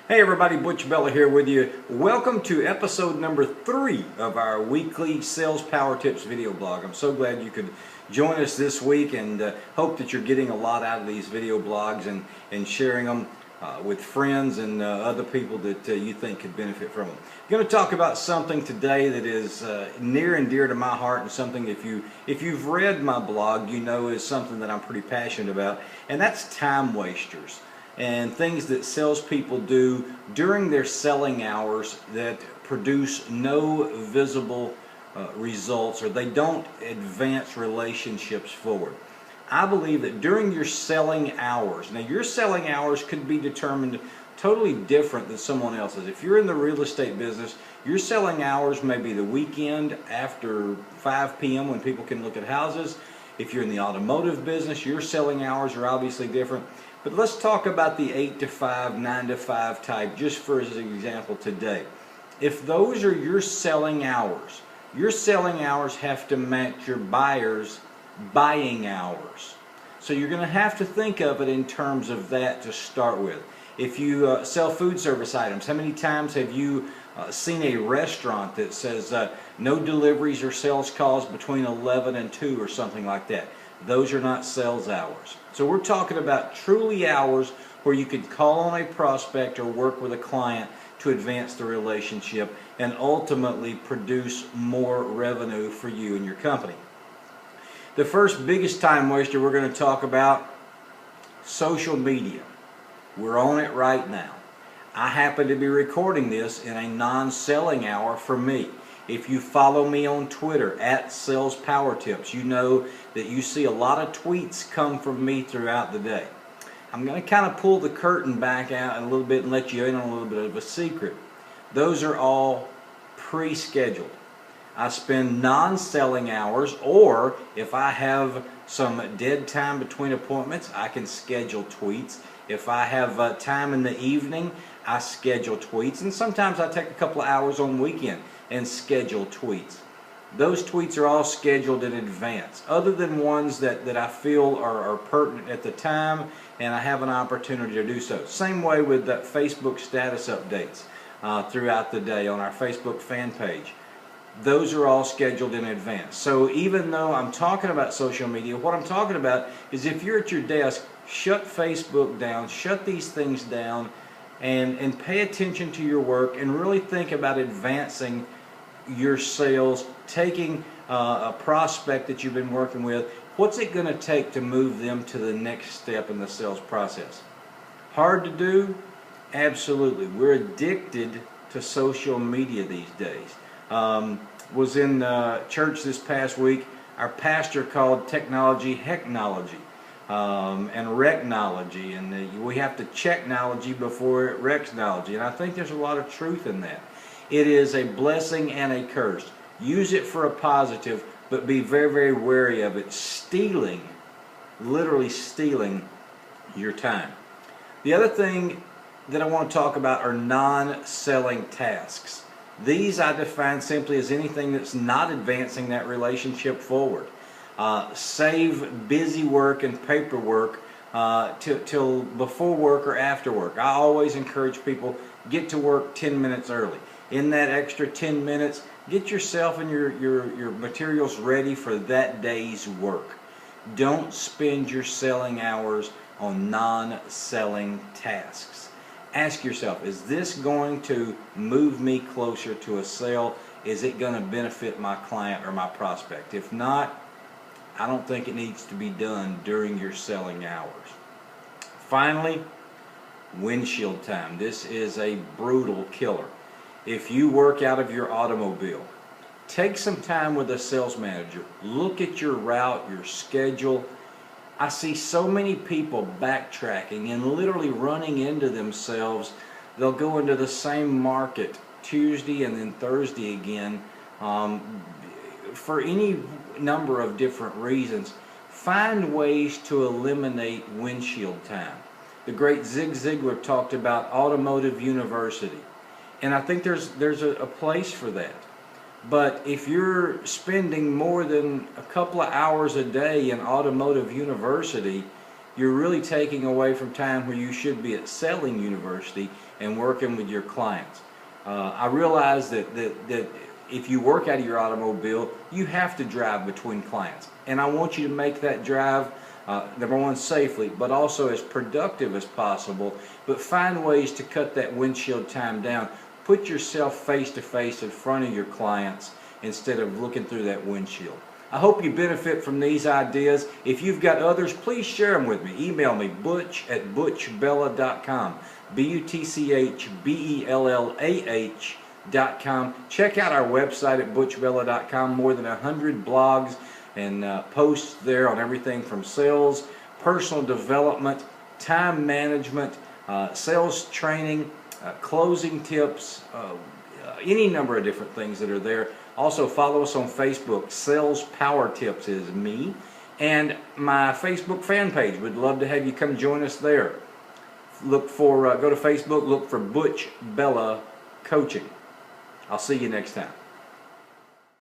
Hey everybody, Butch Bellah here with you. Welcome to episode number 3 of our weekly Sales Power Tips video blog. I'm so glad you could join us this week and hope that you're getting a lot out of these video blogs and sharing them with friends and other people that you think could benefit from them. I'm going to talk about something today that is near and dear to my heart, and something if you've read my blog, you know is something that I'm pretty passionate about, and that's time wasters and things that salespeople do during their selling hours that produce no visible results, or they don't advance relationships forward. I believe that during your selling hours, now your selling hours could be determined totally different than someone else's. If you're in the real estate business, your selling hours may be the weekend after 5 p.m. when people can look at houses. If you're in the automotive business, your selling hours are obviously different. But let's talk about the 8 to 5, 9 to 5 type just for as an example today. If those are your selling hours have to match your buyer's buying hours. So you're going to have to think of it in terms of that to start with. If you sell food service items, how many times have you seen a restaurant that says no deliveries or sales calls between 11 and 2 or something like that? Those are not sales hours. So we're talking about truly hours where you could call on a prospect or work with a client to advance the relationship and ultimately produce more revenue for you and your company. The first biggest time waster we're going to talk about, social media. We're on it right now. I happen to be recording this in a non-selling hour for me. If you follow me on Twitter at Sales Power Tips, you know that you see a lot of tweets come from me throughout the day. I'm going to kind of pull the curtain back out a little bit and let you in on a little bit of a secret. Those are all pre-scheduled. I spend non-selling hours, or if I have some dead time between appointments, I can schedule tweets. If I have time in the evening, I schedule tweets, and sometimes I take a couple of hours on the weekend and schedule tweets. Those tweets are all scheduled in advance, other than ones that I feel are pertinent at the time and I have an opportunity to do so. Same way with Facebook status updates throughout the day on our Facebook fan page. Those are all scheduled in advance. So even though I'm talking about social media, what I'm talking about is if you're at your desk, shut Facebook down, shut these things down, and pay attention to your work and really think about advancing your sales, taking a prospect that you've been working with. What's it going to take to move them to the next step in the sales process? Hard to do? Absolutely. We're addicted to social media these days. Was in church this past week. Our pastor called technology hecknology and wrecknology, and we have to checknology before it wrecksnology, and I think there's a lot of truth in that. It is a blessing and a curse. Use it for a positive, but be very, very wary of it stealing, literally stealing your time. The other thing that I want to talk about are non-selling tasks. These I define simply as anything that's not advancing that relationship forward. Save busy work and paperwork till before work or after work. I always encourage people, get to work 10 minutes early. In that extra 10 minutes, get yourself and your materials ready for that day's work. Don't spend your selling hours on non-selling tasks. Ask yourself, is this going to move me closer to a sale? Is it going to benefit my client or my prospect? If not, I don't think it needs to be done during your selling hours. Finally, windshield time. This is a brutal killer. If you work out of your automobile, take some time with a sales manager. Look at your route, your schedule. I see so many people backtracking and literally running into themselves. They'll go into the same market Tuesday and then Thursday again for any number of different reasons. Find ways to eliminate windshield time. The great Zig Ziglar talked about automotive university, and I think there's a place for that. But if you're spending more than a couple of hours a day in automotive university, you're really taking away from time where you should be at selling university and working with your clients. I realize that if you work out of your automobile, you have to drive between clients. And I want you to make that drive, number one, safely, but also as productive as possible. But find ways to cut that windshield time down. Put yourself face to face in front of your clients instead of looking through that windshield. I hope you benefit from these ideas. If you've got others, please share them with me. Email me, butch@butchbella.com. BUTCHBELLAH.com. Check out our website at butchbella.com. More than 100 blogs and posts there on everything from sales, personal development, time management, sales training, closing tips, any number of different things that are there. Also follow us on Facebook. Sales Power Tips is me. And my Facebook fan page. We'd love to have you come join us there. Go to Facebook, look for Butch Bella Coaching. I'll see you next time.